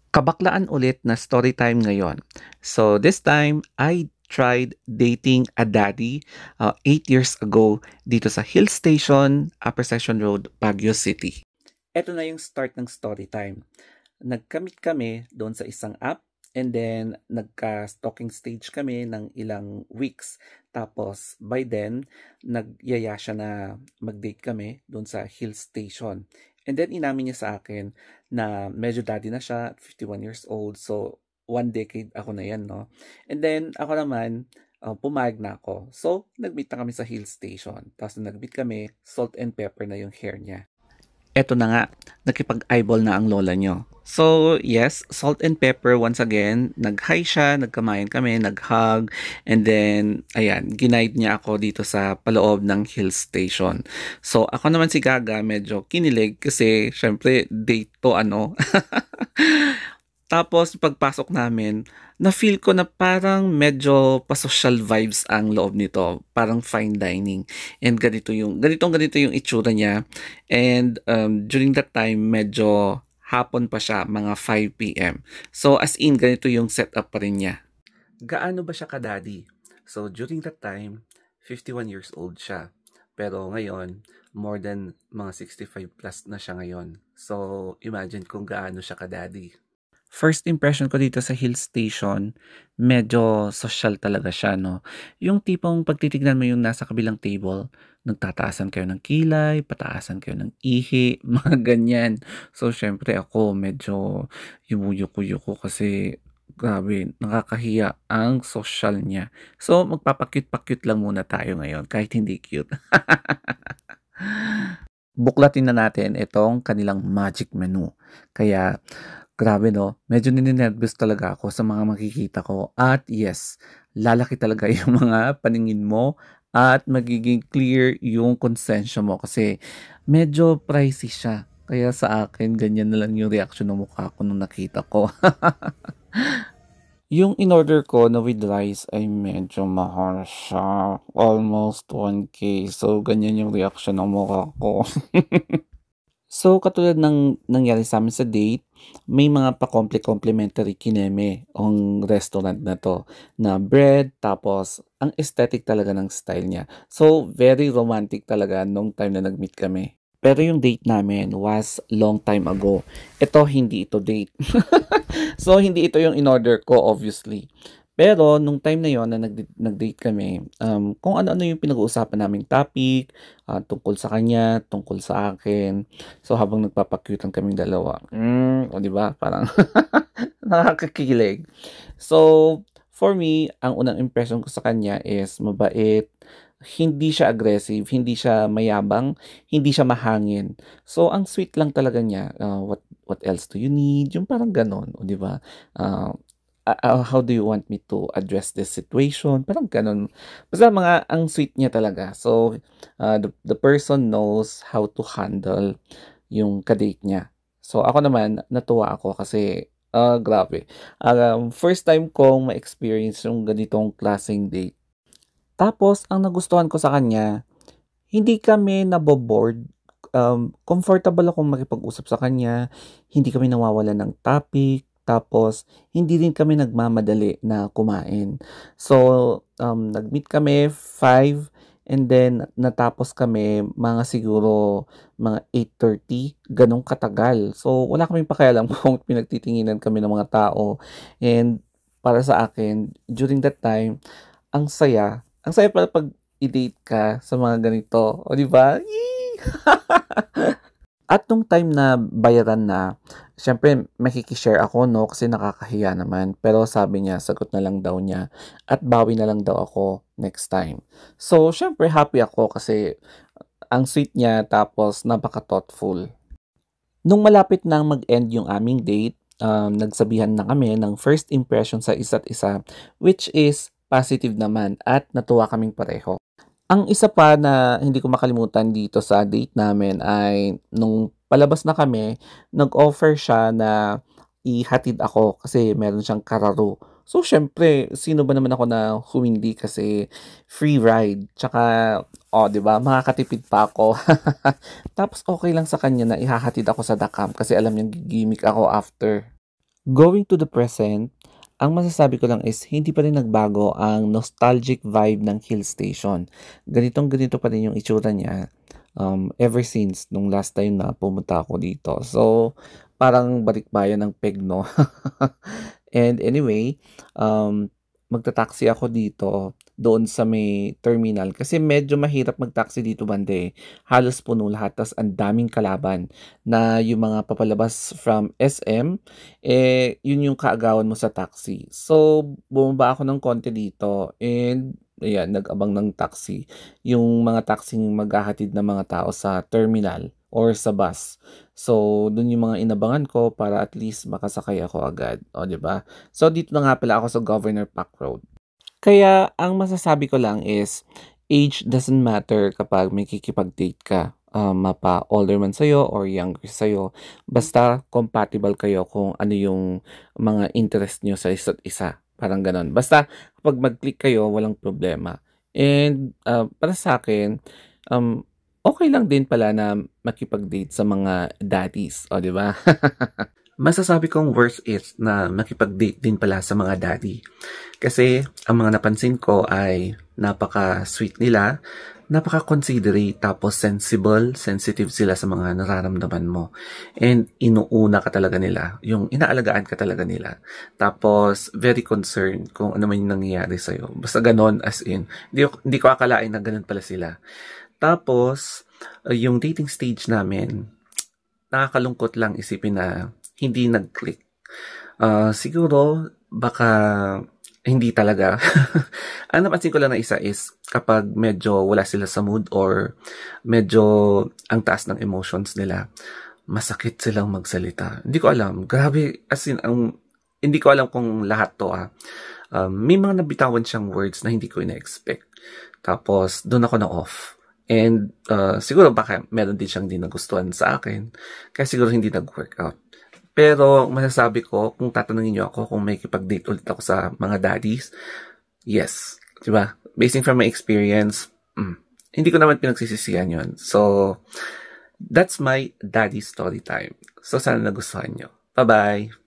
Kabaklaan ulit na story time ngayon. So this time, I tried dating a daddy 8 years ago dito sa Hill Station, Upper Session Road, Baguio City. Ito na yung start ng story time. Nagkamit kami doon sa isang app and then nagka-stalking stage kami ng ilang weeks. Tapos by then, nagyaya siya na mag-date kami doon sa Hill Station. And then inamin niya sa akin na medyo daddy na siya, 51 years old. So 1 decade ako na yan, no? And then ako naman, pumayag na ako. So nag-meet na kami sa Hill Station. Tapos nag-meet kami, salt and pepper na yung hair niya. Eto na nga, nakipag-eyeball na ang lola nyo. So, yes, salt and pepper once again. Nag-hi siya, nagkamayan kami, nag-hug, and then, ayan, ginaid niya ako dito sa paloob ng Hill Station. So, ako naman si Gaga, medyo kinilig kasi, syempre, date to ano. Tapos pagpasok namin, na-feel ko na parang medyo pa-social vibes ang loob nito, parang fine dining. And ganito yung itsura niya. And during that time, medyo hapon pa siya, mga 5 p.m. So as in, ganito yung setup pa rin niya. Gaano ba siya ka-daddy? So during that time, 51 years old siya. Pero ngayon, more than mga 65 plus na siya ngayon. So imagine kung gaano siya ka-daddy. First impression ko dito sa Hill Station, medyo social talaga siya, no? Yung tipong pagtitignan mo yung nasa kabilang table, nagtataasan kayo ng kilay, pataasan kayo ng ihi, mga ganyan. So, syempre ako, medyo yumuyuko-yuko kasi grabe, nakakahiya ang social niya. So, magpapakyut-pakyut lang muna tayo ngayon, kahit hindi cute. Buklatin na natin itong kanilang magic menu. Kaya, grabe 'no, medyo nininervyos talaga ako sa mga makikita ko at yes, lalaki talaga yung mga paningin mo at magiging clear yung konsensya mo kasi medyo pricey siya. Kaya sa akin ganyan na lang yung reaksyon ng mukha ko nung nakita ko. Yung in-order ko na with rice ay medyo mahal siya, almost 1K. So ganyan yung reaksyon ng mukha ko. So, katulad ng nangyari sa sa'min sa date, may mga pa-complimentary kineme ang restaurant na 'to, na bread tapos ang aesthetic talaga ng style niya. So, very romantic talaga nung time na nag-meet kami. Pero yung date namin was long time ago. Hindi ito date. So, hindi ito yung in-order ko obviously. Pero nung time na yon na nag-date kami, kung ano-ano yung pinag-uusapan naming topic, tungkol sa kanya, tungkol sa akin. So habang nagpapakyutan kaming dalawa, o 'di ba parang nakakakilig. So for me, ang unang impression ko sa kanya is mabait, hindi siya aggressive, hindi siya mayabang, hindi siya mahangin. So ang sweet lang talaga niya, "What else do you need?" Yung parang gano'n, o 'di ba? Ah how do you want me to address this situation? Parang gano'n. Basta ang sweet niya talaga. So, the person knows how to handle yung ka-date niya. So, ako naman natuwa ako kasi, grabe. First time kong ma-experience yung ganitong klaseng date. Tapos ang nagustuhan ko sa kanya, hindi kami nabo-bored. Comfortable akong makipag-usap sa kanya, hindi kami nawawalan ng topic, tapos hindi rin kami nagmamadali na kumain. So, nag-meet kami 5 and then natapos kami mga siguro mga 8:30, gano'ng katagal. So, wala kaming pakialam kung pinagtitinginan kami ng mga tao and para sa akin, during that time, ang saya pala 'pag i-date ka sa mga ganito, oh, 'di ba? Yee! At nung time na bayaran na, siyempre makiki-share ako 'no, kasi nakakahiya naman. Pero sabi niya sagot na lang daw niya at bawi na lang daw ako next time. So siyempre happy ako kasi ang sweet niya tapos napaka-thoughtful. Nung malapit ng mag-end yung aming date, nagsabihan na kami ng first impression sa isa't isa, which is positive naman at natuwa kaming pareho. Ang isa pa na hindi ko makalimutan dito sa date namin ay nung palabas na kami, nag-offer siya na ihatid ako kasi meron siyang kararo. So siyempre, sino ba naman ako na humindi kasi free ride. Tsaka, oh, 'di ba, makakatipid pa ako. Tapos okay lang sa kanya na ihahatid ako sa Dakam kasi alam niyang gigimik ako after. Going to the present, ang masasabi ko lang is hindi pa rin nagbago ang nostalgic vibe ng Hill Station. Ganitong-ganito pa rin yung itsura niya, ever since nung last time na pumunta ako dito. So, parang balikbayan ng peg 'no? And anyway, magta-taxi ako dito, doon sa may terminal kasi medyo mahirap mag-taxi dito banda, eh. Halos puno lahat ta's ang daming kalaban na yung mga papalabas from SM, eh, yun yung kaagawan mo sa taxi. So, bumaba ako ng konti dito and ayan, nag-abang ng taxi. Yung mga taxing maghahatid ng mga tao sa terminal or sa bus. So, dun yung mga inabangan ko para at least makasakay ako agad, o 'di ba? So, dito na nga pala ako sa Governor Park Road. Kaya ang masasabi ko lang is, age doesn't matter kapag makikipag-date ka, mapa-older man sa'yo or younger sa'yo, basta compatible kayo kung ano yung mga interest niyo sa isa't isa, parang gano'n. Basta kapag mag-click kayo walang problema. And, para sa'kin, okey lang din pala na makipag-date sa mga daddies, oh, 'di ba? Masasabi kong worth it na makipag-date din pala sa mga daddy. Kasi ang mga napansin ko ay napaka-sweet nila, napaka-considerate, tapos sensitive sila sa mga nararamdaman mo. And inuuna ka talaga nila, yung inaalagaan ka talaga nila. Tapos very concerned kung ano man yung nangyayari sa'yo. Basta ganon as in, hindi ko akalain na ganon pala sila. Tapos, yung dating stage namin, nakakalungkot lang isipin na hindi nag-click. Siguro, baka hindi talaga. Ang napansin ko lang na isa is kapag medyo wala sila sa mood or medyo ang taas ng emotions nila, masakit silang magsalita. Hindi ko alam. Grabe, as in, hindi ko alam kung lahat to may mga nabitawan siyang words na hindi ko ina-expect. Tapos, doon ako na-off. And siguro baka meron din siyang di nagustuhan sa akin. Kaya siguro hindi nag-workout. Pero masasabi ko, kung tatanungin niyo ako kung may kipag-date ulit ako sa mga daddies, yes. Diba? Basing from my experience, hindi ko naman pinagsisisihan yun. So, that's my daddy story time. So, sana nagustuhan niyo. Bye-bye!